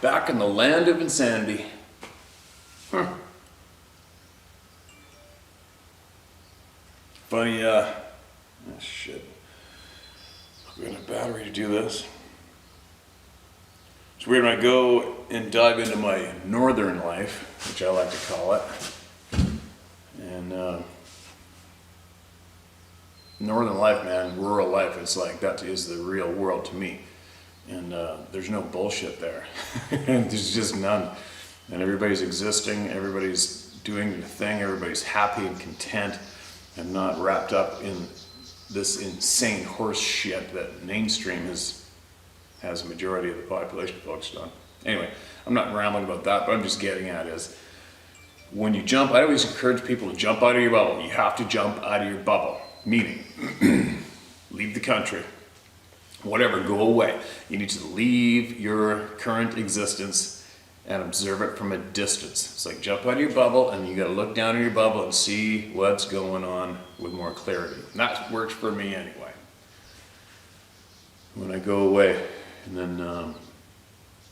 Back in the land of insanity. Funny, oh shit. We're gonna battery to do this. It's weird when I go and dive into my northern life, which I like to call it. And northern life, man, rural life, it's like that is the real world to me. And there's no bullshit there. There's just none. And everybody's existing, everybody's doing their thing, everybody's happy and content and not wrapped up in this insane horse shit that mainstream has a majority of the population focused on. Anyway, I'm not rambling about that, but I'm just getting at is when you jump, I always encourage people to jump out of your bubble. You have to jump out of your bubble, meaning leave the country. Whatever, go away. You need to leave your current existence and observe it from a distance. It's like jump out of your bubble and you gotta look down in your bubble and see what's going on with more clarity. And that works for me anyway. When I go away and then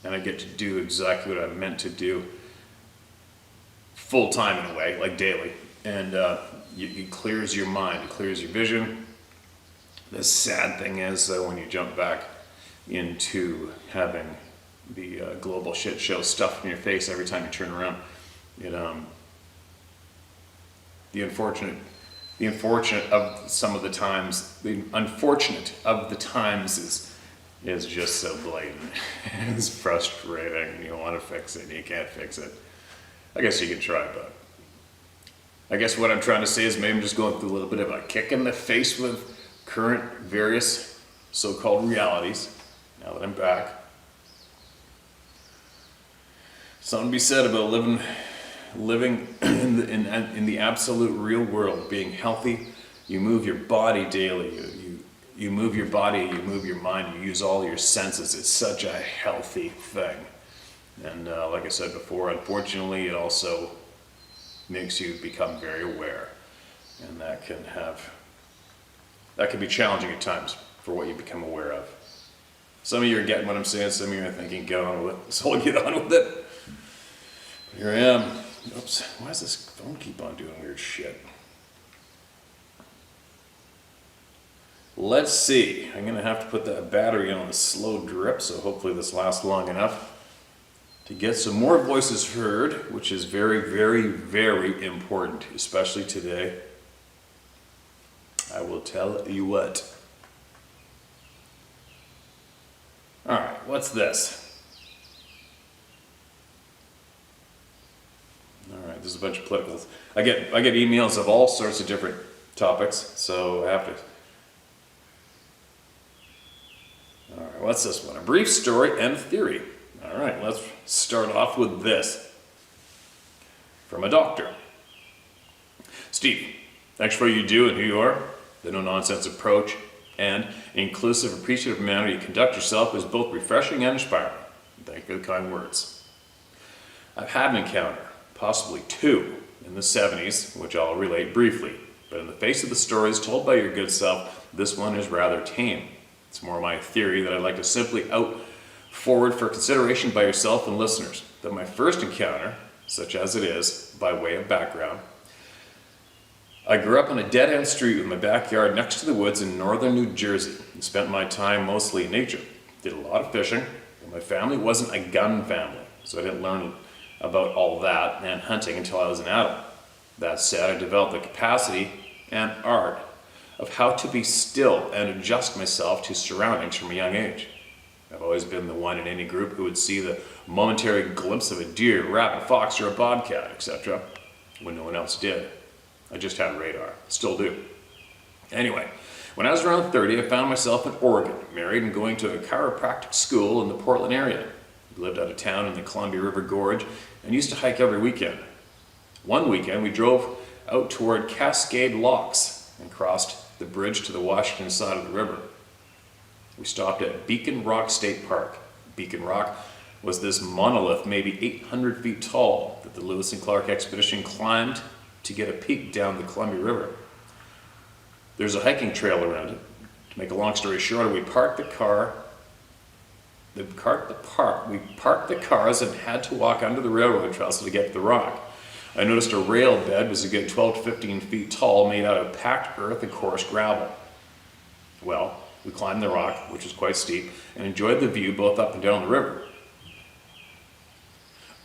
and I get to do exactly what I'm meant to do full time in a way, like daily. And it clears your mind, it clears your vision. The sad thing is that when you jump back into having the global shit show stuffed in your face every time you turn around, it the unfortunate of some of the times, the unfortunate of the times is just so blatant. It's frustrating. You want to fix it, and you can't fix it. I guess you can try, but I guess what I'm trying to say is maybe I'm just going through a little bit of a kick in the face with current various so-called realities, now that I'm back. Something to be said about living in the absolute real world, being healthy. You move your body daily, you move your body, you move your mind, you use all your senses. It's such a healthy thing. And like I said before, unfortunately, it also makes you become very aware. And that can be challenging at times for what you become aware of. Some of you are getting what I'm saying, some of you are thinking, get on with it, so I'll get on with it. Here I am. Oops, why does this phone keep on doing weird shit? Let's see, I'm gonna have to put that battery on a slow drip, so hopefully this lasts long enough to get some more voices heard, which is very, very, very important, especially today. I will tell you what. All right, what's this? All right, there's a bunch of politicals. I get emails of all sorts of different topics, so I have to. All right, what's this one? A brief story and theory. All right, let's start off with this. From a doctor. Steve, thanks for what you do and who you are. The no-nonsense approach and inclusive, appreciative manner you conduct yourself is both refreshing and inspiring. Thank you for the kind words. I've had an encounter, possibly two, in the 70s, which I'll relate briefly. But in the face of the stories told by your good self, this one is rather tame. It's more my theory that I'd like to simply out forward for consideration by yourself and listeners. That my first encounter, such as it is, by way of background, I grew up on a dead-end street with my backyard next to the woods in northern New Jersey and spent my time mostly in nature. Did a lot of fishing, but my family wasn't a gun family, so I didn't learn about all that and hunting until I was an adult. That said, I developed the capacity and art of how to be still and adjust myself to surroundings from a young age. I've always been the one in any group who would see the momentary glimpse of a deer, rabbit, fox, or a bobcat, etc., when no one else did. I just had radar. Still do. Anyway, when I was around 30, I found myself in Oregon, married and going to a chiropractic school in the Portland area. We lived out of town in the Columbia River Gorge and used to hike every weekend. One weekend, we drove out toward Cascade Locks and crossed the bridge to the Washington side of the river. We stopped at Beacon Rock State Park. Beacon Rock was this monolith maybe 800 feet tall that the Lewis and Clark expedition climbed to get a peek down the Columbia River. There's a hiking trail around it. To make a long story short, we parked the cars and had to walk under the railroad trestle to get to the rock. I noticed a rail bed was a good 12 to 15 feet tall, made out of packed earth and coarse gravel. Well, we climbed the rock, which was quite steep, and enjoyed the view both up and down the river.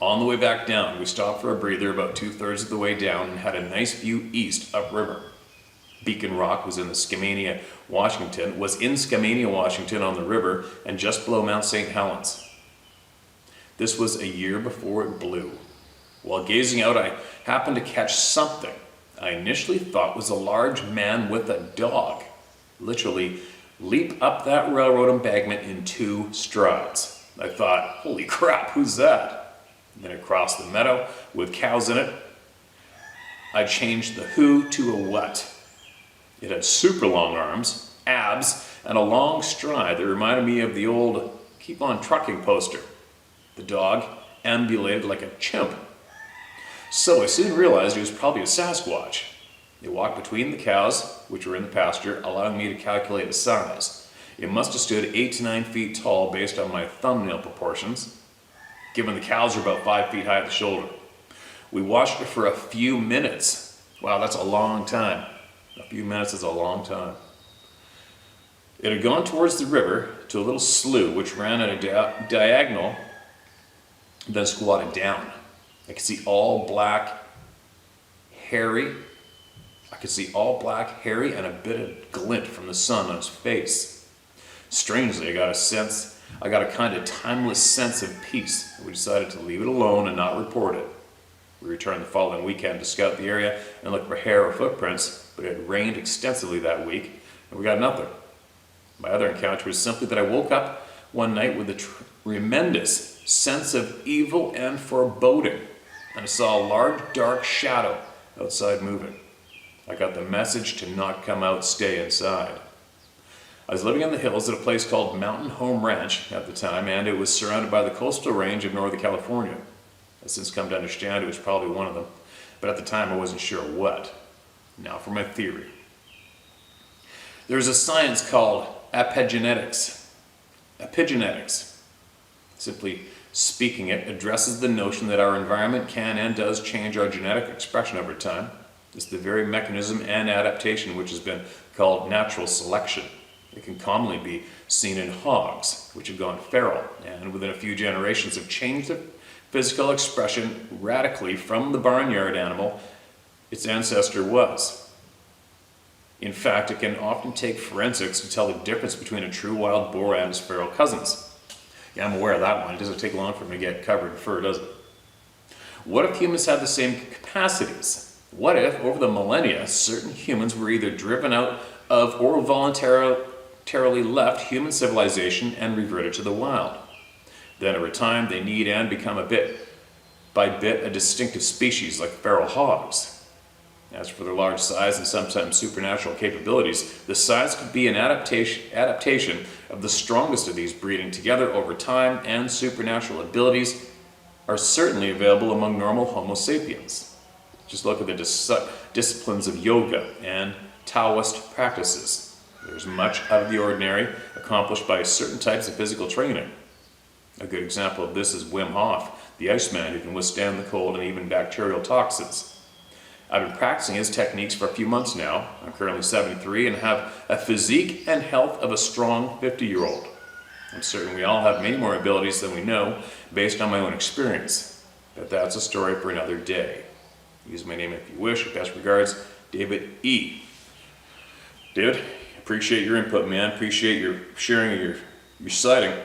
On the way back down, we stopped for a breather about 2/3 of the way down and had a nice view east upriver. Beacon Rock was in Skamania, Washington on the river and just below Mount St. Helens. This was a year before it blew. While gazing out, I happened to catch something I initially thought was a large man with a dog literally leap up that railroad embankment in 2 strides. I thought, holy crap, who's that? And then it crossed the meadow with cows in it. I changed the who to a what. It had super long arms, abs, and a long stride that reminded me of the old Keep On Trucking poster. The dog ambulated like a chimp. So I soon realized it was probably a Sasquatch. It walked between the cows, which were in the pasture, allowing me to calculate its size. It must have stood 8 to 9 feet tall based on my thumbnail proportions, given the cows are about 5 feet high at the shoulder. We watched it for a few minutes. Wow, that's a long time. A few minutes is a long time. It had gone towards the river to a little slough which ran at a diagonal, then squatted down. I could see all black, hairy. And a bit of glint from the sun on his face. Strangely, I got a kind of timeless sense of peace. We decided to leave it alone and not report it. We returned the following weekend to scout the area and look for hair or footprints, but it had rained extensively that week, and we got nothing. My other encounter was simply that I woke up one night with a tremendous sense of evil and foreboding, and I saw a large dark shadow outside moving. I got the message to not come out, stay inside. I was living in the hills at a place called Mountain Home Ranch at the time, and it was surrounded by the coastal range of Northern California. I've since come to understand it was probably one of them, but at the time I wasn't sure what. Now for my theory. There's a science called epigenetics. Epigenetics, simply speaking, it addresses the notion that our environment can and does change our genetic expression over time. It's the very mechanism and adaptation which has been called natural selection. It can commonly be seen in hogs, which have gone feral, and within a few generations have changed their physical expression radically from the barnyard animal its ancestor was. In fact, it can often take forensics to tell the difference between a true wild boar and his feral cousins. Yeah, I'm aware of that one. It doesn't take long for them to get covered in fur, does it? What if humans had the same capacities? What if, over the millennia, certain humans were either driven out of or voluntarily left human civilization and reverted to the wild? Then over time, they need and become a bit by bit a distinctive species like feral hogs. As for their large size and sometimes supernatural capabilities, the size could be an adaptation of the strongest of these breeding together over time, and supernatural abilities are certainly available among normal Homo sapiens. Just look at the disciplines of yoga and Taoist practices. There's much out of the ordinary accomplished by certain types of physical training. A good example of this is Wim Hof, the Iceman who can withstand the cold and even bacterial toxins. I've been practicing his techniques for a few months now. I'm currently 73 and have a physique and health of a strong 50-year-old. I'm certain we all have many more abilities than we know based on my own experience. But that's a story for another day. Use my name if you wish. Best regards, David E. David, appreciate your input, man. Appreciate your sharing of your sighting.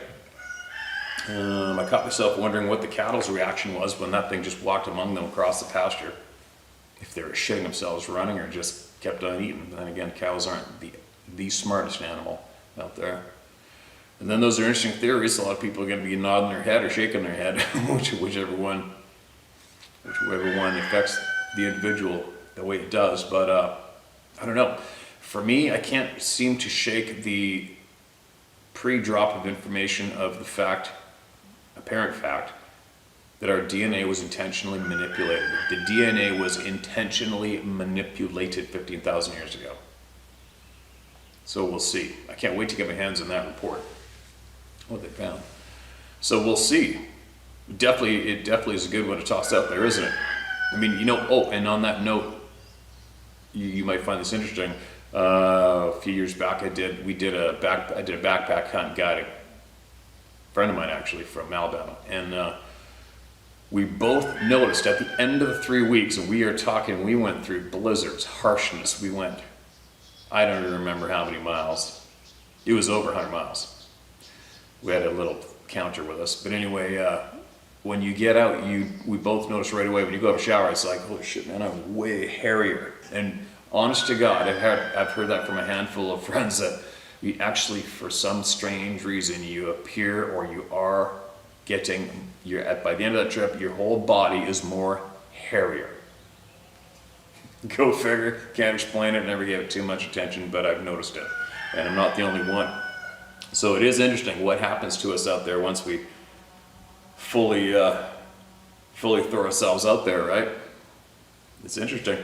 I caught myself wondering what the cattle's reaction was when that thing just walked among them across the pasture. If they were shitting themselves running or just kept on eating. But then again, cows aren't the smartest animal out there. And then those are interesting theories. A lot of people are going to be nodding their head or shaking their head, whichever one affects the individual the way it does. But I don't know. For me, I can't seem to shake the pre-drop of information of the apparent fact, that our DNA was intentionally manipulated. The DNA was intentionally manipulated 15,000 years ago. So we'll see. I can't wait to get my hands on that report, what they found. So we'll see. It definitely is a good one to toss out there, isn't it? I mean, and on that note, you might find this interesting. A few years back, I did a backpack hunt guiding. A friend of mine actually from Alabama, and we both noticed at the end of the 3 weeks, and we went through blizzards, harshness. We went, I don't even remember how many miles. It was over 100 miles. We had a little counter with us, but anyway, when you get out, we both noticed right away when you go have a shower, it's like, holy shit, man, I'm way hairier. And honest to God, I've heard that from a handful of friends that you actually, for some strange reason, you appear or you are getting, by the end of that trip, your whole body is more hairier. Go figure, can't explain it, never gave it too much attention, but I've noticed it. And I'm not the only one. So it is interesting what happens to us out there once we fully throw ourselves out there, right? It's interesting.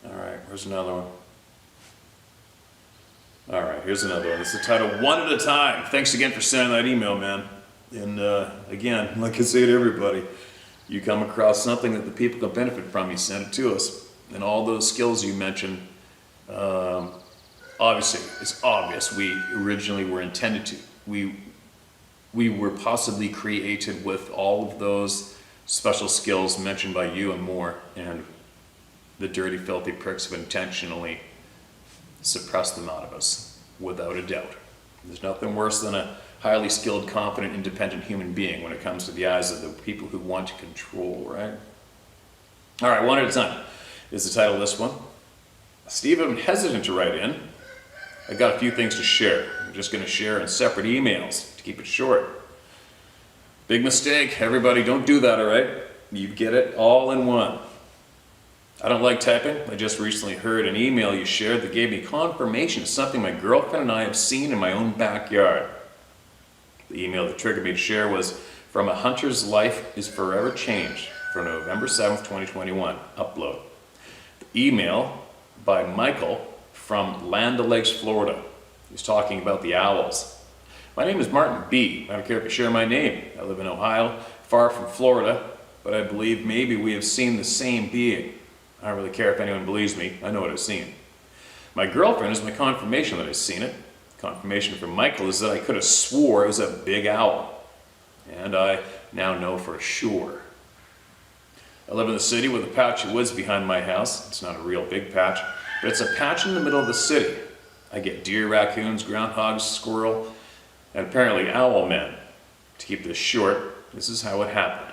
All right, where's another one? All right, here's another one. This is the title, One at a Time. Thanks again for sending that email, man. And again, like I say to everybody, you come across something that the people can benefit from, you send it to us. And all those skills you mentioned, obviously, it's obvious we originally were intended to. We were possibly created with all of those special skills mentioned by you and more, and the dirty, filthy pricks have intentionally suppressed them out of us, without a doubt. There's nothing worse than a highly skilled, confident, independent human being when it comes to the eyes of the people who want to control, right? All right, One at a Time is the title of this one. Steve, I'm hesitant to write in. I got a few things to share. I'm just going to share in separate emails to keep it short. Big mistake. Everybody, don't do that, all right? You get it all in one. I don't like typing. I just recently heard an email you shared that gave me confirmation of something my girlfriend and I have seen in my own backyard. The email that triggered me to share was from A Hunter's Life is Forever Changed for November 7th, 2021. Upload. The email by Michael from Land O'Lakes, Florida. He's talking about the owls. My name is Martin B. I don't care if you share my name. I live in Ohio, far from Florida, but I believe maybe we have seen the same being. I don't really care if anyone believes me. I know what I've seen. My girlfriend is my confirmation that I've seen it. Confirmation from Michael is that I could have swore it was a big owl. And I now know for sure. I live in the city with a patch of woods behind my house. It's not a real big patch, but it's a patch in the middle of the city. I get deer, raccoons, groundhogs, squirrel, and apparently owl men. To keep this short, this is how it happened.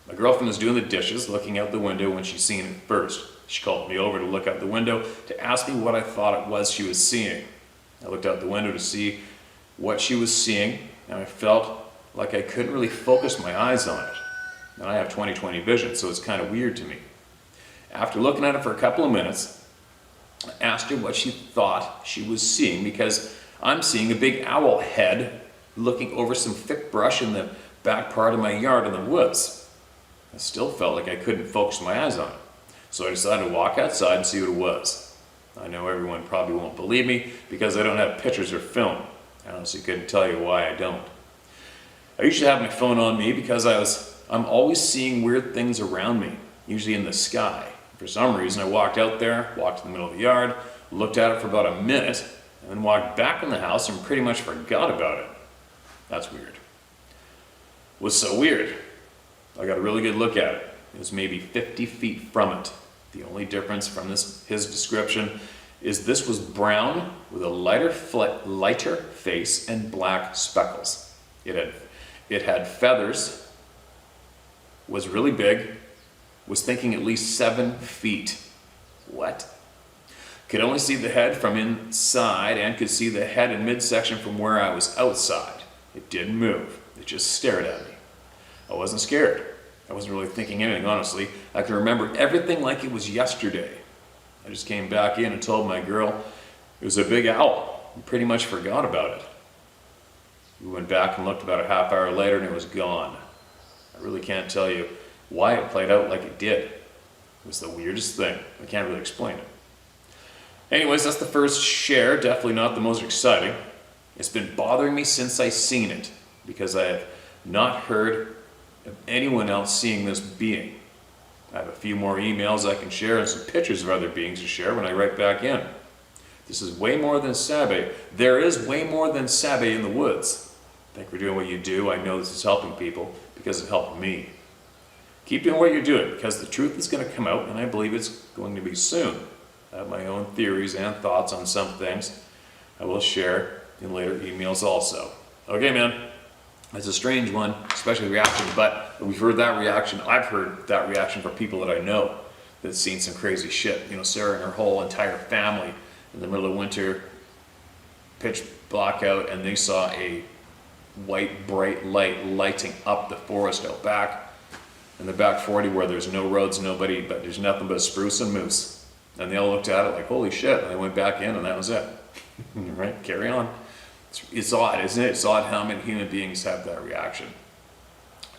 My girlfriend was doing the dishes, looking out the window when she seen it first. She called me over to look out the window to ask me what I thought it was she was seeing. I looked out the window to see what she was seeing, and I felt like I couldn't really focus my eyes on it. And I have 20/20 vision, so it's kind of weird to me. After looking at it for a couple of minutes, I asked her what she thought she was seeing, because I'm seeing a big owl head looking over some thick brush in the back part of my yard in the woods. I still felt like I couldn't focus my eyes on it. So I decided to walk outside and see what it was. I know everyone probably won't believe me because I don't have pictures or film. I honestly couldn't tell you why I don't. I usually have my phone on me because I'm always seeing weird things around me, usually in the sky. For some reason, I walked out there, walked in the middle of the yard, looked at it for about a minute, and then walked back in the house and pretty much forgot about it. That's weird. It was so weird. I got a really good look at it. It was maybe 50 feet from it. The only difference from his description is this was brown with a lighter face and black speckles. It had feathers, was really big, was thinking at least 7 feet. What? Could only see the head from inside and could see the head and midsection from where I was outside. It didn't move. It just stared at me. I wasn't scared. I wasn't really thinking anything, honestly. I can remember everything like it was yesterday. I just came back in and told my girl it was a big owl. I pretty much forgot about it. We went back and looked about a half hour later and it was gone. I really can't tell you why it played out like it did. It was the weirdest thing. I can't really explain it. Anyways, that's the first share, definitely not the most exciting. It's been bothering me since I seen it because I have not heard of anyone else seeing this being. I have a few more emails I can share and some pictures of other beings to share when I write back in. This is way more than Sabe. There is way more than Sabe in the woods. Thank you for doing what you do. I know this is helping people because it helped me. Keep doing what you're doing because the truth is going to come out and I believe it's going to be soon. I have my own theories and thoughts on some things I will share in later emails also. Okay, man. It's a strange one, especially reaction, but we've heard that reaction. I've heard that reaction from people that I know that's seen some crazy shit. You know, Sarah and her whole entire family in the middle of winter, pitch blackout, and they saw a white, bright light lighting up the forest out back in the back 40 where there's no roads, nobody, but there's nothing but spruce and moose. And they all looked at it like, holy shit, and they went back in and that was it. Right, carry on. It's odd, isn't it? It's odd how many human beings have that reaction.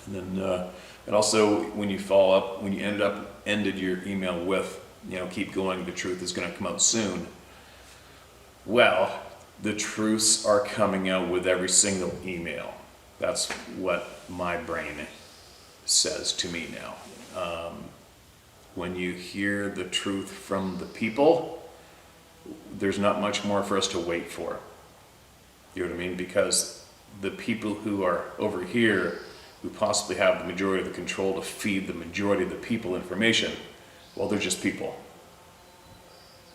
And then, and also when you follow up, when you ended your email with, you know, keep going, the truth is going to come out soon. Well, the truths are coming out with every single email. That's what my brain says to me now. When you hear the truth from the people, there's not much more for us to wait for. You know what I mean? Because the people who are over here, who possibly have the majority of the control to feed the majority of the people information, well, they're just people.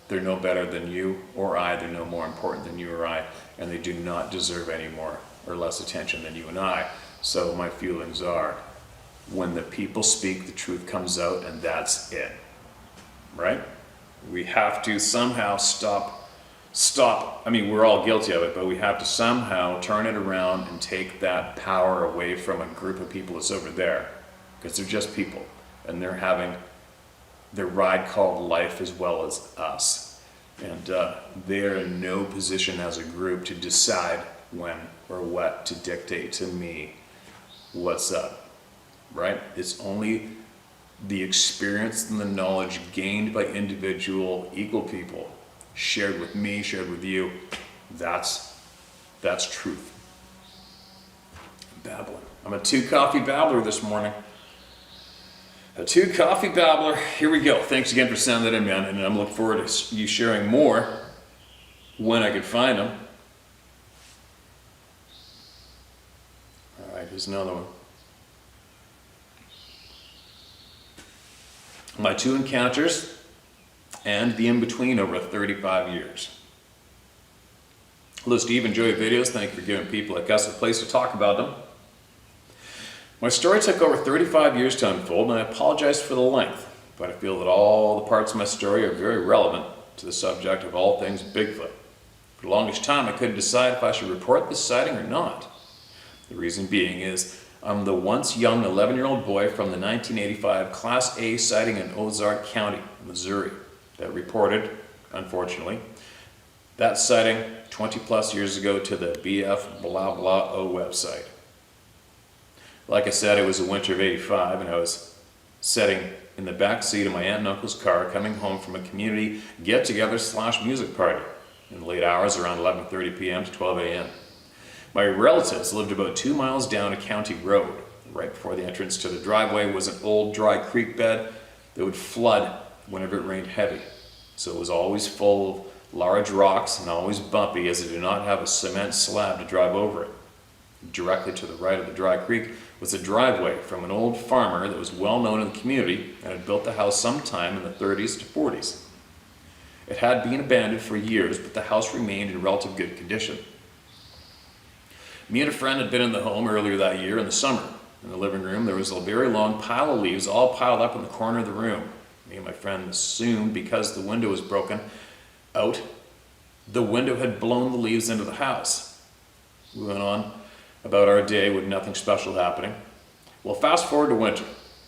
They're no better than you or I. They're no more important than you or I. And they do not deserve any more or less attention than you and I. So my feelings are, when the people speak, the truth comes out, and that's it. Right? We have to somehow stop. I mean, we're all guilty of it, but we have to somehow turn it around and take that power away from a group of people that's over there. Because they're just people. And they're having their ride called life as well as us. And they're in no position as a group to decide when or what to dictate to me what's up. Right? It's only the experience and the knowledge gained by individual equal people, shared with me, shared with you. That's truth. I'm babbling. I'm a 2 coffee babbler this morning. A 2 coffee babbler. Here we go. Thanks again for sending that in, man. And I'm looking forward to you sharing more when I can find them. All right, here's another one. My 2 encounters and the in-between over 35 years. Hello, Steve. Enjoy your videos. Thank you for giving people like us a place to talk about them. My story took over 35 years to unfold, and I apologize for the length, but I feel that all the parts of my story are very relevant to the subject of all things Bigfoot. For the longest time, I couldn't decide if I should report this sighting or not. The reason being is I'm the once young 11-year-old boy from the 1985 Class A sighting in Ozark County, Missouri, that reported, unfortunately, that sighting 20 plus years ago to the BF blah blah O website. Like I said, it was the winter of '85 and I was sitting in the back seat of my aunt and uncle's car coming home from a community get-together / music party in the late hours around 11:30 p.m. to 12 a.m. My relatives lived about 2 miles down a county road. Right before the entrance to the driveway was an old dry creek bed that would flood whenever it rained heavy. So it was always full of large rocks and always bumpy as it did not have a cement slab to drive over it. Directly to the right of the dry creek was a driveway from an old farmer that was well known in the community and had built the house sometime in the 30s to 40s. It had been abandoned for years, but the house remained in relative good condition. Me and a friend had been in the home earlier that year in the summer. In the living room, there was a very long pile of leaves all piled up in the corner of the room. Me and my friend assumed because the window was broken out, the window had blown the leaves into the house. We went on about our day with nothing special happening. Well, fast forward to winter.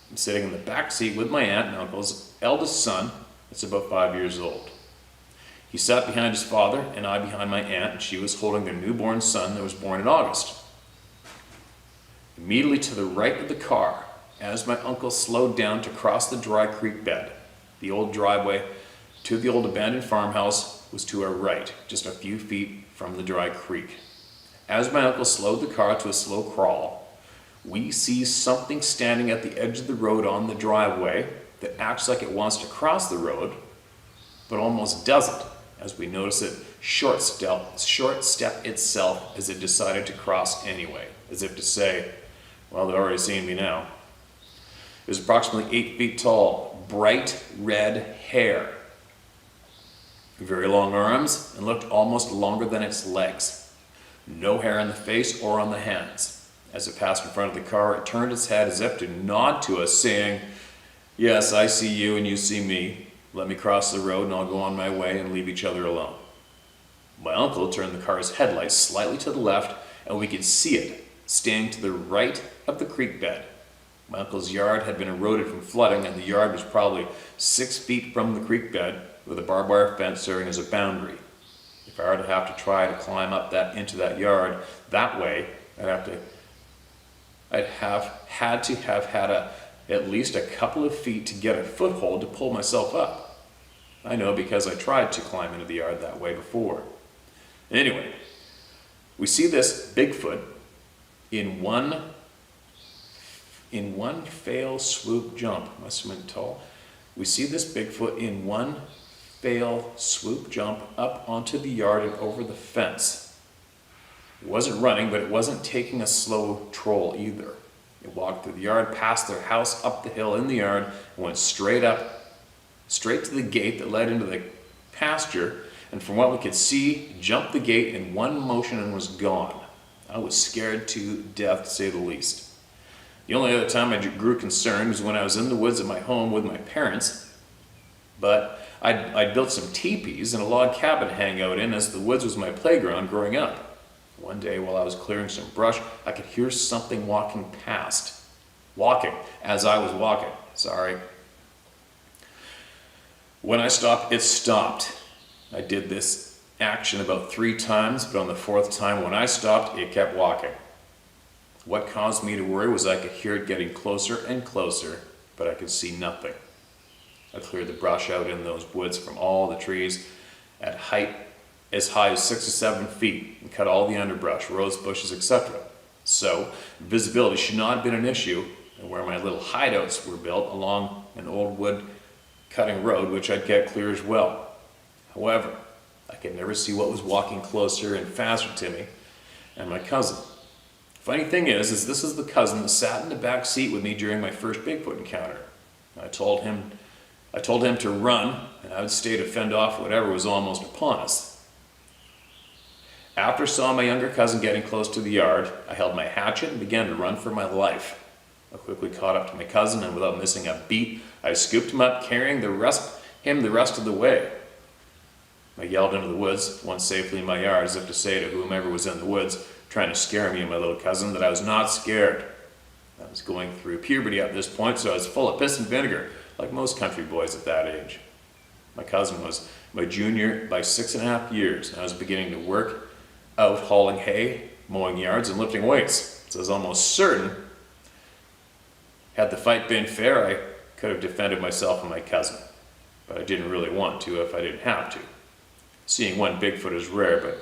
I'm sitting in the back seat with my aunt and uncle's eldest son. It's about 5 years old. He sat behind his father and I behind my aunt, and she was holding their newborn son that was born in August. Immediately to the right of the car, as my uncle slowed down to cross the dry creek bed, the old driveway to the old abandoned farmhouse was to our right, just a few feet from the dry creek. As my uncle slowed the car to a slow crawl, we see something standing at the edge of the road on the driveway that acts like it wants to cross the road, but almost doesn't, as we notice it short step itself as it decided to cross anyway, as if to say, well, they've already seen me now. It was approximately 8 feet tall, bright red hair, very long arms, and looked almost longer than its legs. No hair on the face or on the hands. As it passed in front of the car, it turned its head as if to nod to us, saying, "Yes, I see you and you see me. Let me cross the road and I'll go on my way and leave each other alone." My uncle turned the car's headlights slightly to the left, and we could see it, staying to the right of the creek bed. My uncle's yard had been eroded from flooding, and the yard was probably 6 feet from the creek bed, with a barbed wire fence serving as a boundary. If I were to have to try to climb up into that yard that way, I'd have had at least a couple of feet to get a foothold to pull myself up. I know because I tried to climb into the yard that way before. Anyway, we see this Bigfoot in one fail swoop jump. Must have been tall. We see this Bigfoot in one fail swoop jump up onto the yard and over the fence. It wasn't running, but it wasn't taking a slow troll either. It walked through the yard, past their house, up the hill in the yard, and went straight to the gate that led into the pasture, and from what we could see, jumped the gate in one motion and was gone. I was scared to death, to say the least. The only other time I grew concerned was when I was in the woods at my home with my parents, but I'd built some teepees and a log cabin to hang out in, as the woods was my playground growing up. One day while I was clearing some brush, I could hear something walking as I was walking. When I stopped, it stopped. I did this action about 3 times, but on the 4th time when I stopped, it kept walking. What caused me to worry was I could hear it getting closer and closer, but I could see nothing. I cleared the brush out in those woods from all the trees at height as high as 6 or 7 feet and cut all the underbrush, rose bushes, etc. So visibility should not have been an issue, and where my little hideouts were built along an old wood cutting road, which I'd kept clear as well. However, I could never see what was walking closer and faster to me and my cousin. Funny thing is this is the cousin that sat in the back seat with me during my first Bigfoot encounter. I told him to run, and I would stay to fend off whatever was almost upon us. After I saw my younger cousin getting close to the yard, I held my hatchet and began to run for my life. I quickly caught up to my cousin, and without missing a beat, I scooped him up, carrying him the rest of the way. I yelled into the woods, once safely in my yard, as if to say to whomever was in the woods, trying to scare me and my little cousin, that I was not scared. I was going through puberty at this point, so I was full of piss and vinegar, like most country boys at that age. My cousin was my junior by 6.5 years, and I was beginning to work out hauling hay, mowing yards, and lifting weights. So I was almost certain, had the fight been fair, I could have defended myself and my cousin. But I didn't really want to if I didn't have to. Seeing one Bigfoot is rare,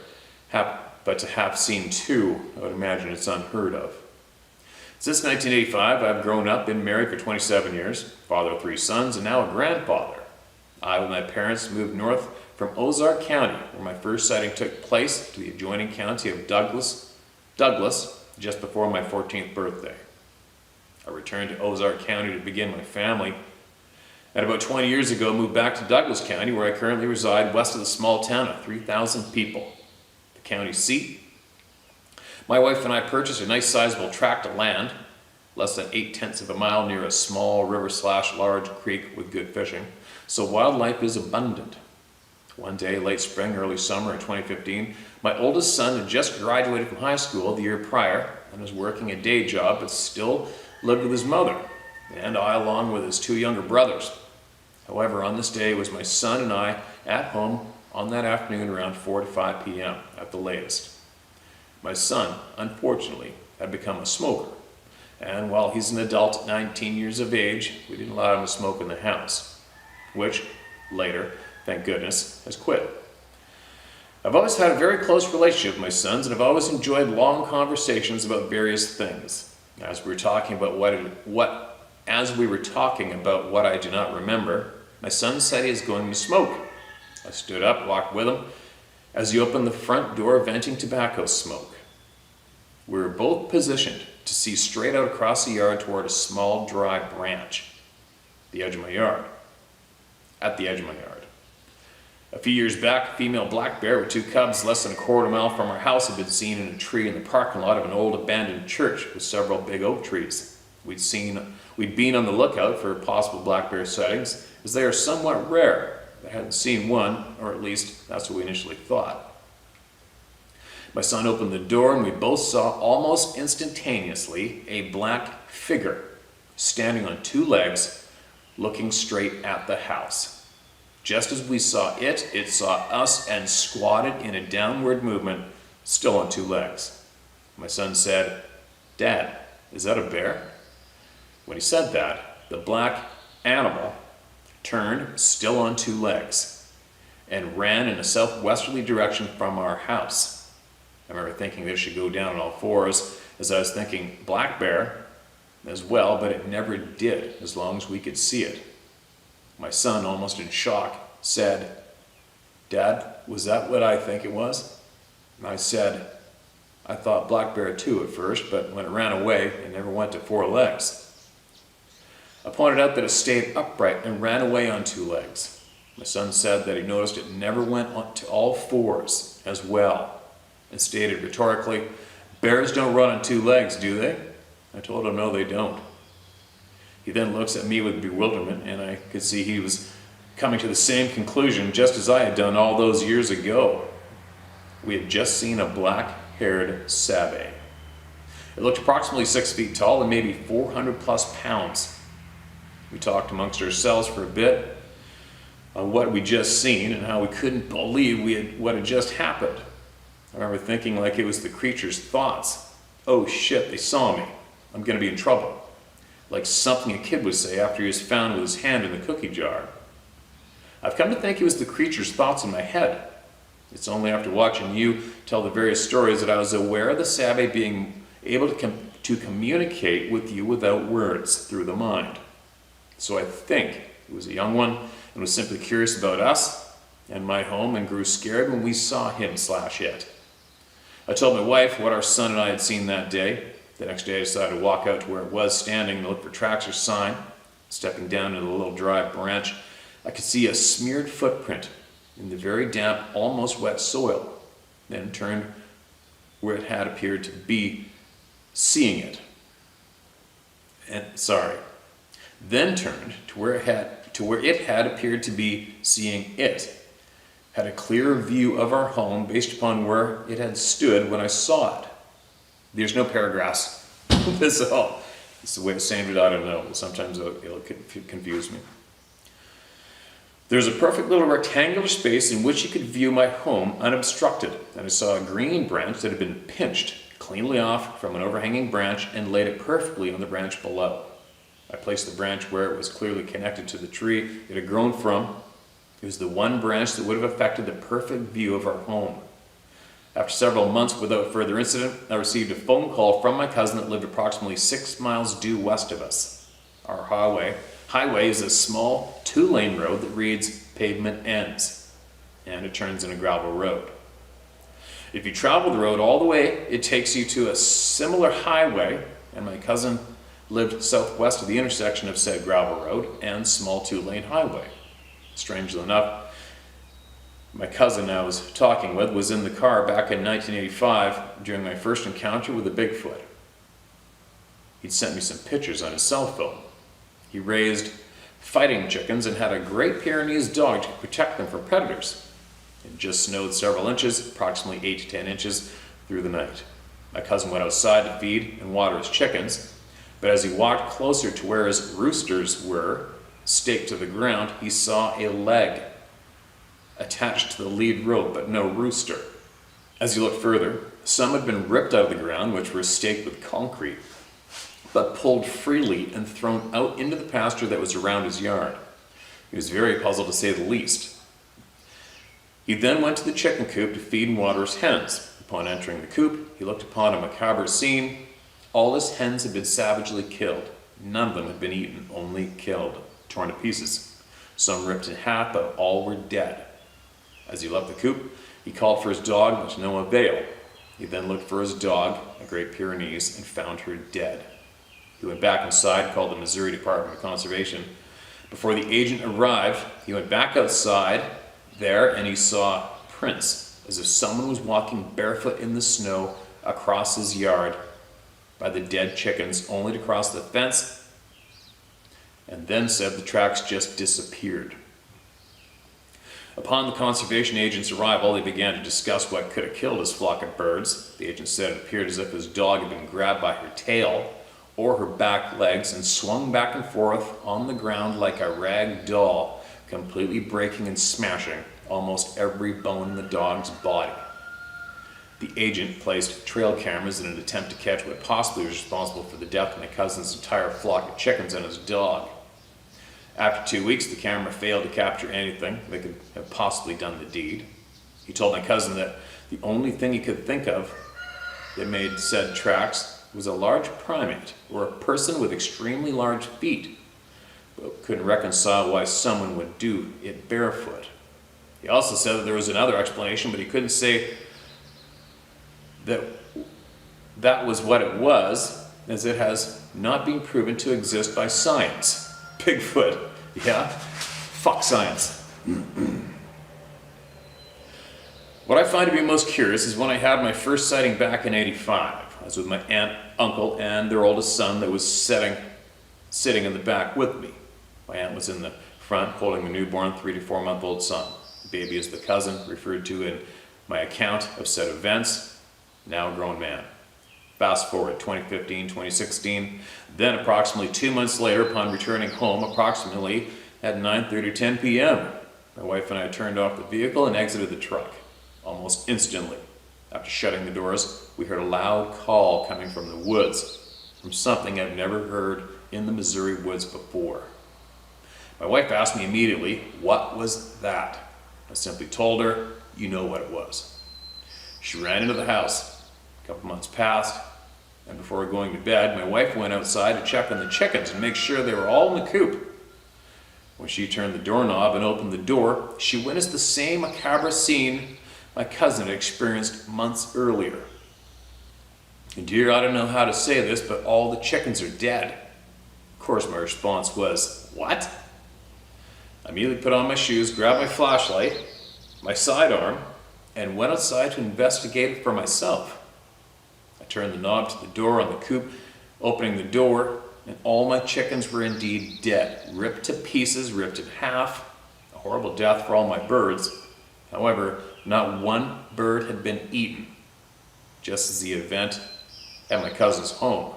but to have seen 2, I would imagine it's unheard of. Since 1985, I've grown up, been married for 27 years, father of 3 sons, and now a grandfather. I, with my parents, moved north from Ozark County, where my first sighting took place, to the adjoining county of Douglas, just before my 14th birthday. I returned to Ozark County to begin my family And about 20 years ago, moved back to Douglas County, where I currently reside, west of the small town of 3,000 people, the county seat. My wife and I purchased a nice sizable tract of land, less than 8/10 of a mile, near a small river/large creek with good fishing, so wildlife is abundant. One day, late spring, early summer in 2015, my oldest son had just graduated from high school the year prior and was working a day job, but still lived with his mother, and I along with his 2 younger brothers. However, on this day, it was my son and I at home on that afternoon around 4 to 5 p.m. at the latest. My son, unfortunately, had become a smoker, and while he's an adult at 19 years of age, we didn't allow him to smoke in the house, which later, thank goodness, has quit. I've always had a very close relationship with my sons, and I've always enjoyed long conversations about various things. As we were talking about what I do not remember, my son said he is going to smoke. I stood up, walked with him, as he opened the front door, venting tobacco smoke. We were both positioned to see straight out across the yard toward a small dry branch, at the edge of my yard. A few years back, a female black bear with 2 cubs less than a quarter mile from our house had been seen in a tree in the parking lot of an old abandoned church with several big oak trees. We'd been on the lookout for possible black bear sightings, as they are somewhat rare, but hadn't seen one, or at least that's what we initially thought. My son opened the door and we both saw almost instantaneously a black figure standing on 2 legs, looking straight at the house. Just as we saw it, it saw us and squatted in a downward movement, still on 2 legs. My son said, "Dad, is that a bear?" When he said that, the black animal turned, still on 2 legs, and ran in a southwesterly direction from our house. I remember thinking this should go down on all 4s, as I was thinking black bear as well, but it never did, as long as we could see it. My son, almost in shock, said, "Dad, was that what I think it was?" And I said, "I thought black bear too at first, but when it ran away, it never went to 4 legs." I pointed out that it stayed upright and ran away on 2 legs. My son said that he noticed it never went on to all 4s as well, and stated rhetorically, "Bears don't run on 2 legs, do they?" I told him, "No, they don't." He then looks at me with bewilderment, and I could see he was coming to the same conclusion just as I had done all those years ago. We had just seen a black-haired sabe. It looked approximately 6 feet tall and maybe 400 plus pounds. We talked amongst ourselves for a bit on what we'd just seen and how we couldn't believe what had just happened. I remember thinking like it was the creature's thoughts. "Oh shit, they saw me. I'm going to be in trouble." Like something a kid would say after he was found with his hand in the cookie jar. I've come to think it was the creature's thoughts in my head. It's only after watching you tell the various stories that I was aware of the sabe being able to communicate with you without words through the mind. So I think it was a young one and was simply curious about us and my home and grew scared when we saw him/it. I told my wife what our son and I had seen that day. The next day I decided to walk out to where it was standing and look for tracks or sign. Stepping down into the little dry branch, I could see a smeared footprint in the very damp, almost wet soil, then turned where it had appeared to be seeing it. Then turned to where it had appeared to be seeing it. Had a clearer view of our home based upon where it had stood when I saw it. There's no paragraphs. This is all. It's the way of saying it, I don't know. Sometimes it'll confuse me. There's a perfect little rectangular space in which you could view my home unobstructed, and I saw a green branch that had been pinched cleanly off from an overhanging branch and laid it perfectly on the branch below. I placed the branch where it was clearly connected to the tree it had grown from. It was the one branch that would have affected the perfect view of our home. After several months without further incident, I received a phone call from my cousin that lived approximately 6 miles due west of us. Our highway is a small 2-lane road that reads pavement ends, and it turns in a gravel road. If you travel the road all the way, it takes you to a similar highway, and my cousin lived southwest of the intersection of said gravel road and small 2-lane highway. Strangely enough, my cousin I was talking with was in the car back in 1985 during my first encounter with a Bigfoot. He'd sent me some pictures on his cell phone. He raised fighting chickens and had a Great Pyrenees dog to protect them from predators. It just snowed several inches, approximately 8 to 10 inches, through the night. My cousin went outside to feed and water his chickens, but as he walked closer to where his roosters were, staked to the ground, he saw a leg attached to the lead rope, but no rooster. As he looked further, some had been ripped out of the ground, which were staked with concrete, but pulled freely and thrown out into the pasture that was around his yard. He was very puzzled, to say the least. He then went to the chicken coop to feed and water his hens. Upon entering the coop, he looked upon a macabre scene. All his hens had been savagely killed. None of them had been eaten, only killed, torn to pieces. Some ripped in half, but all were dead. As he left the coop, he called for his dog, but to no avail. He then looked for his dog, a Great Pyrenees, and found her dead. He went back inside, called the Missouri Department of Conservation. Before the agent arrived, he went back outside there and he saw prints, as if someone was walking barefoot in the snow across his yard by the dead chickens, only to cross the fence, and then said the tracks just disappeared. Upon the conservation agent's arrival, they began to discuss what could have killed his flock of birds. The agent said it appeared as if his dog had been grabbed by her tail or her back legs and swung back and forth on the ground like a rag doll, completely breaking and smashing almost every bone in the dog's body. The agent placed trail cameras in an attempt to catch what possibly was responsible for the death of my cousin's entire flock of chickens and his dog. After 2 weeks, the camera failed to capture anything that could have possibly done the deed. He told my cousin that the only thing he could think of that made said tracks was a large primate or a person with extremely large feet, but couldn't reconcile why someone would do it barefoot. He also said that there was another explanation, but he couldn't say that that was what it was, as it has not been proven to exist by science. Bigfoot, yeah? Fuck science. What I find to be most curious is when I had my first sighting back in '85. I was with my aunt, uncle, and their oldest son that was sitting in the back with me. My aunt was in the front holding the newborn 3 to 4 month old son. The baby is the cousin referred to in my account of said events, now a grown man. Fast forward 2015, 2016, then approximately 2 months later, upon returning home approximately at 9:30 or 10 p.m., my wife and I turned off the vehicle and exited the truck. Almost instantly, after shutting the doors, we heard a loud call coming from the woods, from something I've never heard in the Missouri woods before. My wife asked me immediately, what was that? I simply told her, you know what it was. She ran into the house. A couple months passed, and before going to bed, my wife went outside to check on the chickens and make sure they were all in the coop. When she turned the doorknob and opened the door, she witnessed the same macabre scene my cousin had experienced months earlier. And dear, I don't know how to say this, but all the chickens are dead. Of course, my response was, what? I immediately put on my shoes, grabbed my flashlight, my sidearm, and went outside to investigate it for myself. I turned the knob to the door on the coop, opening the door, and all my chickens were indeed dead, ripped to pieces, ripped in half. A horrible death for all my birds. However, not one bird had been eaten, just as the event at my cousin's home.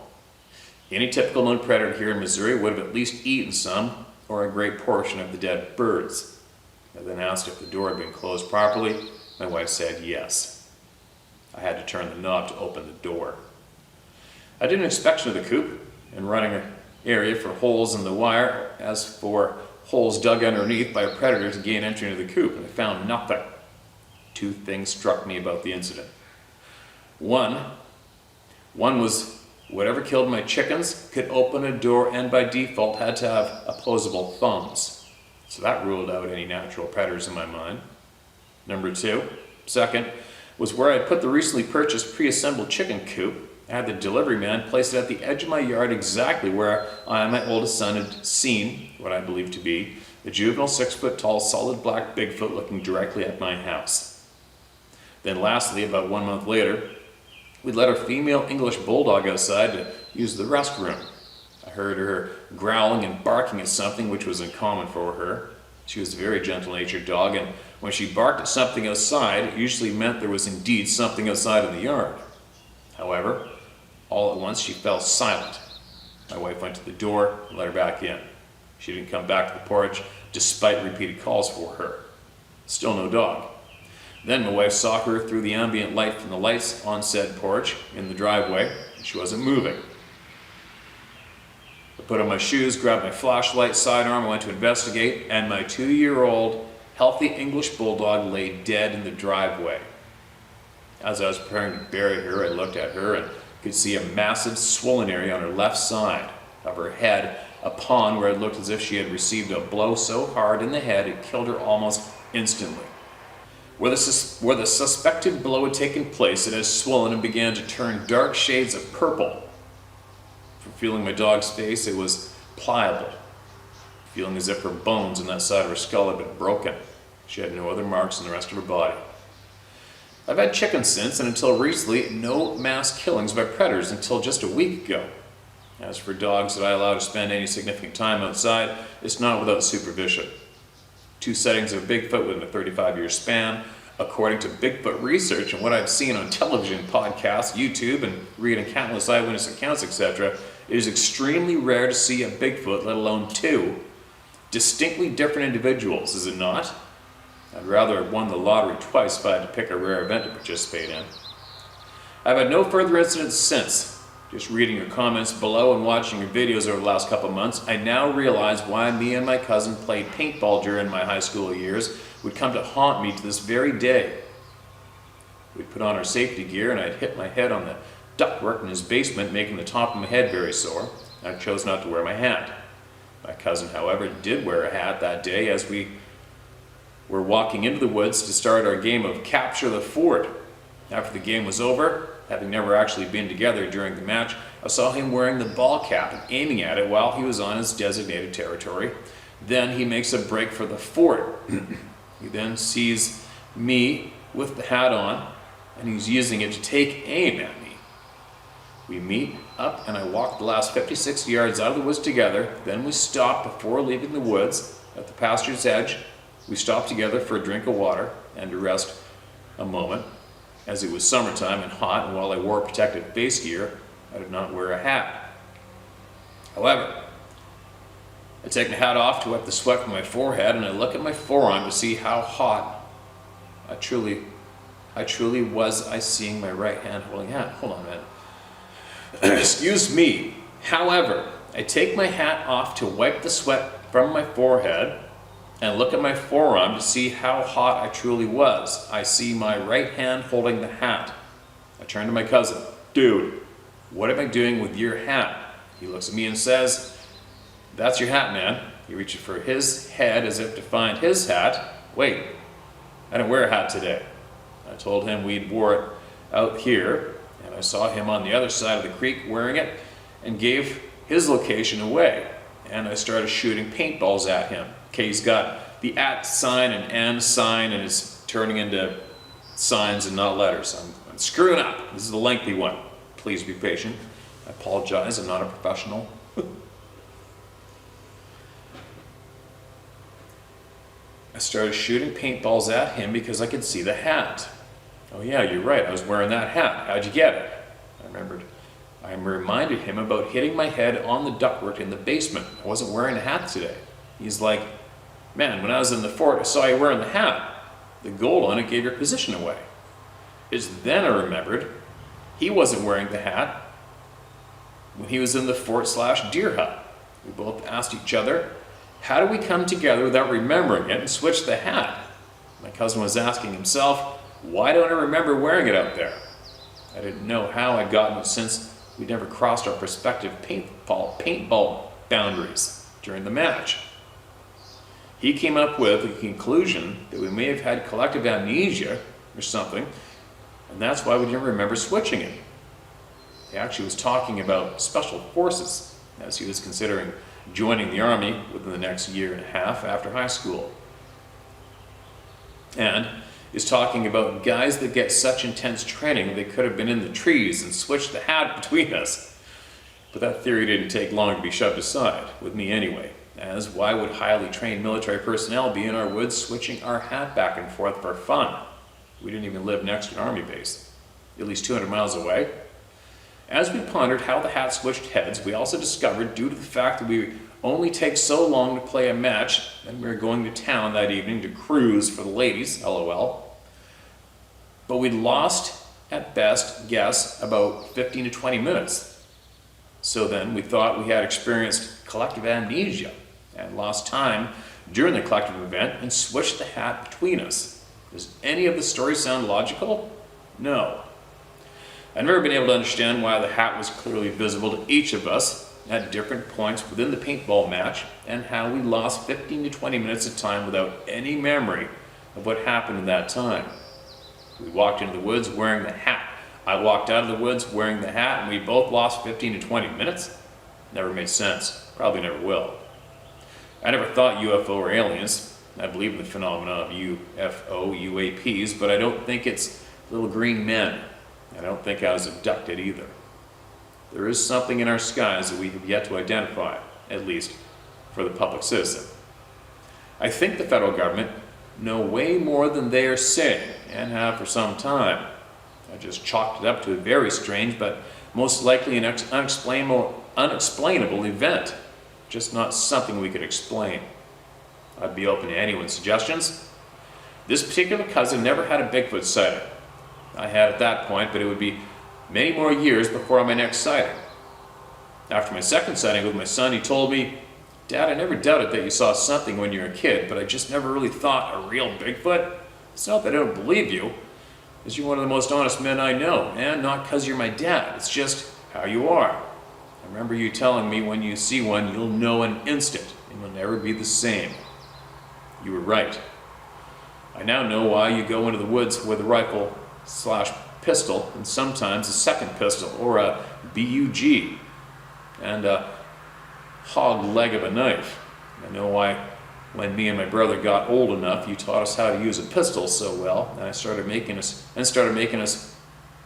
Any typical known predator here in Missouri would have at least eaten some or a great portion of the dead birds. I then asked if the door had been closed properly. My wife said yes. I had to turn the knob to open the door. I did an inspection of the coop and running an area for holes in the wire as for holes dug underneath by a predator to gain entry into the coop, and I found nothing. 2 things struck me about the incident. One was whatever killed my chickens could open a door and by default had to have opposable thumbs. So that ruled out any natural predators in my mind. Number 2, second, was where I put the recently purchased pre-assembled chicken coop. I had the delivery man place it at the edge of my yard exactly where I and my oldest son had seen what I believed to be the juvenile 6-foot-tall solid black Bigfoot looking directly at my house. Then lastly, about 1 month later, we let our female English bulldog outside to use the restroom. I heard her growling and barking at something which was uncommon for her. She was a very gentle-natured dog, and when she barked at something outside, it usually meant there was indeed something outside in the yard. However, all at once she fell silent. My wife went to the door and let her back in. She didn't come back to the porch despite repeated calls for her. Still no dog. Then my wife saw her through the ambient light from the lights on said porch in the driveway, and she wasn't moving. I put on my shoes, grabbed my flashlight, sidearm, and went to investigate, and my 2-year-old healthy English bulldog lay dead in the driveway. As I was preparing to bury her, I looked at her and could see a massive swollen area on her left side of her head, upon where it looked as if she had received a blow so hard in the head it killed her almost instantly. Where the suspected blow had taken place, it has swollen and began to turn dark shades of purple. From feeling my dog's face, it was pliable, feeling as if her bones in that side of her skull had been broken. She had no other marks in the rest of her body. I've had chickens since, and until recently, no mass killings by predators until just a week ago. As for dogs that I allow to spend any significant time outside, it's not without supervision. 2 sightings of Bigfoot within a 35-year span, according to Bigfoot research and what I've seen on television, podcasts, YouTube, and reading countless eyewitness accounts, etc., it is extremely rare to see a Bigfoot, let alone 2 distinctly different individuals, is it not? I'd rather have won the lottery twice if I had to pick a rare event to participate in. I've had no further incidents since. Just reading your comments below and watching your videos over the last couple of months, I now realize why me and my cousin played paintball during my high school years would come to haunt me to this very day. We'd put on our safety gear and I'd hit my head on the ductwork in his basement, making the top of my head very sore. I chose not to wear my hat. My cousin, however, did wear a hat that day as we were walking into the woods to start our game of Capture the Fort. After the game was over, having never actually been together during the match, I saw him wearing the ball cap and aiming at it while he was on his designated territory. Then he makes a break for the fort. He then sees me with the hat on, and he's using it to take aim at me. We meet up, and I walk the last 56 yards out of the woods together. Then we stop before leaving the woods at the pasture's edge. We stopped together for a drink of water and to rest a moment. As it was summertime and hot, and while I wore protective face gear, I did not wear a hat. However, I take the hat off to wipe the sweat from my forehead, and I look at my forearm to see how hot I truly was. I seeing my right hand holding hat. Hold on a minute. Excuse me. However, I take my hat off to wipe the sweat from my forehead and look at my forearm to see how hot I truly was. I see my right hand holding the hat. I turn to my cousin. Dude, what am I doing with your hat? He looks at me and says, that's your hat, man. He reaches for his head as if to find his hat. Wait, I didn't wear a hat today. I told him we'd wore it out here, and I saw him on the other side of the creek wearing it and gave his location away. And I started shooting paintballs at him. Okay, he's got the at sign and and sign, and it's turning into signs and not letters. I'm screwing up. This is a lengthy one. Please be patient. I apologize. I'm not a professional. I started shooting paintballs at him because I could see the hat. Oh yeah, you're right. I was wearing that hat. How'd you get it? I remembered. I reminded him about hitting my head on the ductwork in the basement. I wasn't wearing a hat today. He's like, man, when I was in the fort, I saw you wearing the hat. The gold on it gave your position away. It's then I remembered he wasn't wearing the hat when he was in the fort/deer hut. We both asked each other, how do we come together without remembering it and switch the hat? My cousin was asking himself, why don't I remember wearing it out there? I didn't know how I'd gotten it since we'd never crossed our prospective paintball boundaries during the match. He came up with the conclusion that we may have had collective amnesia or something, and that's why we didn't remember switching it. He actually was talking about special forces as he was considering joining the Army within the next year and a half after high school. And is talking about guys that get such intense training they could have been in the trees and switched the hat between us. But that theory didn't take long to be shoved aside, with me anyway, as why would highly trained military personnel be in our woods switching our hat back and forth for fun? We didn't even live next to an army base, at least 200 miles away. As we pondered how the hat switched heads, we also discovered, due to the fact that we only take so long to play a match, and we were going to town that evening to cruise for the ladies, LOL. But we'd lost, at best guess, about 15 to 20 minutes. So then we thought we had experienced collective amnesia and lost time during the collective event and switched the hat between us. Does any of the stories sound logical? No. I've never been able to understand why the hat was clearly visible to each of us at different points within the paintball match, and how we lost 15 to 20 minutes of time without any memory of what happened in that time. We walked into the woods wearing the hat. I walked out of the woods wearing the hat, and we both lost 15 to 20 minutes? Never made sense. Probably never will. I never thought UFO or aliens. I believe in the phenomena of UFO, UAPs, but I don't think it's little green men. I don't think I was abducted either. There is something in our skies that we have yet to identify, at least for the public citizen. I think the federal government know way more than they are saying, and have for some time. I just chalked it up to a very strange, but most likely an unexplainable event, just not something we could explain. I'd be open to anyone's suggestions. This particular cousin never had a Bigfoot sighting. I had at that point, but it would be many more years before my next sighting. After my second sighting with my son, he told me, "Dad, I never doubted that you saw something when you were a kid, but I just never really thought a real Bigfoot. It's not that I don't believe you, because you're one of the most honest men I know, and not because you're my dad. It's just how you are. I remember you telling me when you see one, you'll know an instant, and you'll never be the same." You were right. I now know why you go into the woods with a rifle/pistol, and sometimes a second pistol, or a BUG, and a hog leg of a knife. I know why when me and my brother got old enough, you taught us how to use a pistol so well, and started making us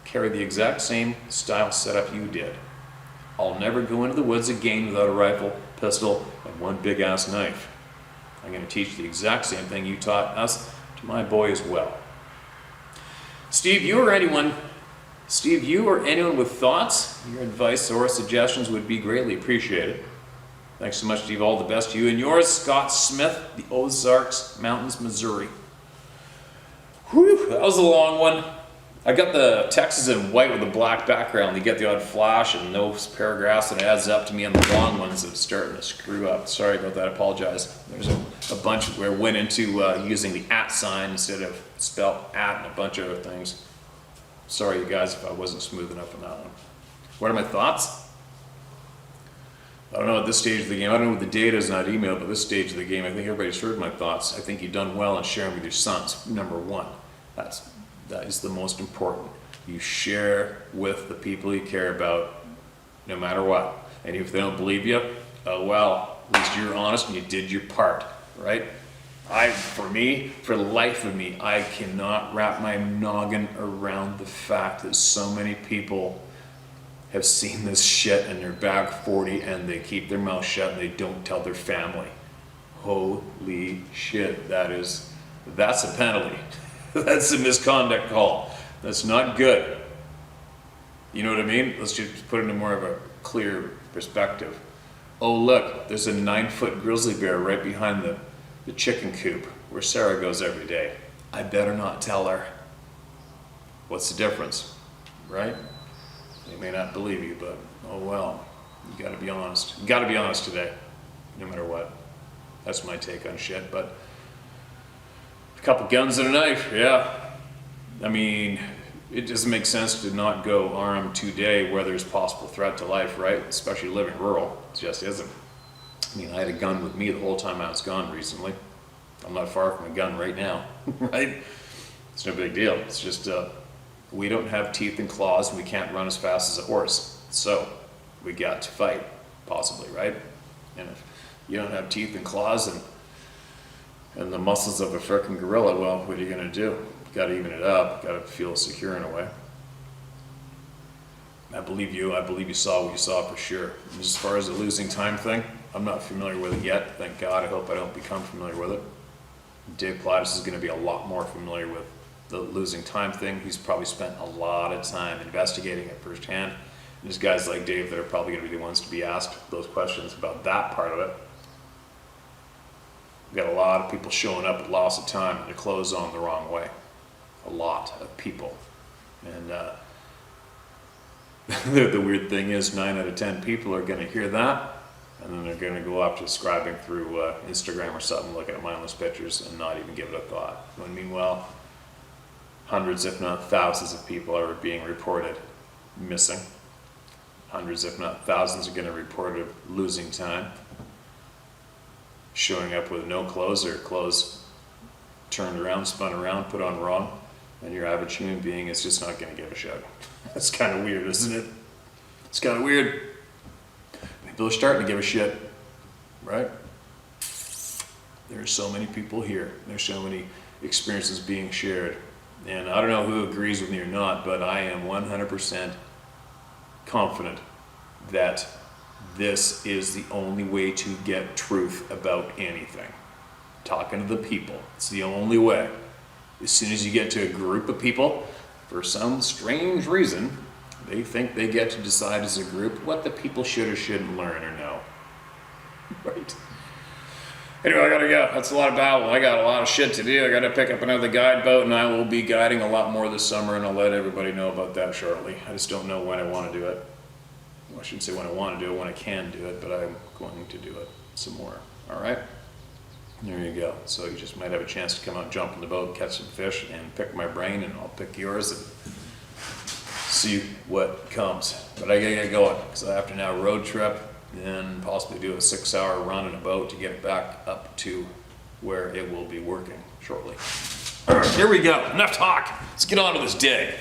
carry the exact same style setup you did. I'll never go into the woods again without a rifle, pistol, and one big ass knife. I'm going to teach the exact same thing you taught us to my boy as well. Steve, you or anyone with thoughts, your advice or suggestions would be greatly appreciated. Thanks so much, Steve. All the best to you and yours. Scott Smith, the Ozarks Mountains, Missouri. Whew, that was a long one. I got the texts in white with a black background. You get the odd flash and those paragraphs, and it adds up to me on the long ones that are starting to screw up. Sorry about that. I apologize. There's a bunch where I went into using the @ sign instead of spelled at, and a bunch of other things. Sorry, you guys, if I wasn't smooth enough on that one. What are my thoughts? I don't know at this stage of the game. I don't know what the data is, not email, but this stage of the game, I think everybody's heard my thoughts. I think you've done well in sharing with your sons. Number one, that is the most important. You share with the people you care about, no matter what. And if they don't believe you, oh well, at least you're honest and you did your part, right? For the life of me, I cannot wrap my noggin around the fact that so many people have seen this shit and they're back 40 and they keep their mouth shut and they don't tell their family. Holy shit, that's a penalty. That's a misconduct call. That's not good. You know what I mean? Let's just put it into more of a clear perspective. Oh look, there's a 9-foot grizzly bear right behind the chicken coop where Sarah goes every day. I better not tell her. What's the difference, right? They may not believe you, but oh well. You gotta be honest. You gotta be honest today, no matter what. That's my take on shit, but a couple guns and a knife, yeah. I mean, it doesn't make sense to not go armed today where there's possible threat to life, right? Especially living rural, it just isn't. I mean, I had a gun with me the whole time I was gone recently. I'm not far from a gun right now, right? It's no big deal. It's just, we don't have teeth and claws and we can't run as fast as a horse. So we got to fight, possibly, right? And if you don't have teeth and claws and the muscles of a frickin' gorilla, well, what are you gonna do? You gotta even it up, gotta feel secure in a way. I believe you saw what you saw for sure. And as far as the losing time thing, I'm not familiar with it yet, thank God. I hope I don't become familiar with it. Dave Pilatus is gonna be a lot more familiar with the losing time thing. He's probably spent a lot of time investigating it firsthand. And there's guys like Dave that are probably gonna be the ones to be asked those questions about that part of it. We've got a lot of people showing up at loss of time and their clothes on the wrong way. A lot of people. And the weird thing is 9 out of 10 people are going to hear that and then they're going to go up to scribing through Instagram or something, looking at mindless pictures and not even give it a thought. When meanwhile, hundreds if not thousands of people are being reported missing. Hundreds if not thousands are going to report of losing time. Showing up with no clothes or clothes turned around, spun around, put on wrong, and your average human being is just not going to give a shit. That's kind of weird, isn't it? It's kind of weird. People are starting to give a shit, right? There are so many people here. There's so many experiences being shared. And I don't know who agrees with me or not, but I am 100% confident that this is the only way to get truth about anything. Talking to the people. It's the only way. As soon as you get to a group of people, for some strange reason, they think they get to decide as a group what the people should or shouldn't learn or know. Right? Anyway, I gotta go. That's a lot of babble. I got a lot of shit to do. I gotta pick up another guide boat and I will be guiding a lot more this summer and I'll let everybody know about that shortly. I just don't know when I want to do it. Well, I shouldn't say when I want to do it, when I can do it, but I'm going to do it some more. All right? There you go. So you just might have a chance to come out, jump in the boat, catch some fish, and pick my brain, and I'll pick yours and see what comes. But I gotta get going, because I have to now road trip and possibly do a 6-hour run in a boat to get it back up to where it will be working shortly. All right, here we go. Enough talk. Let's get on to this day.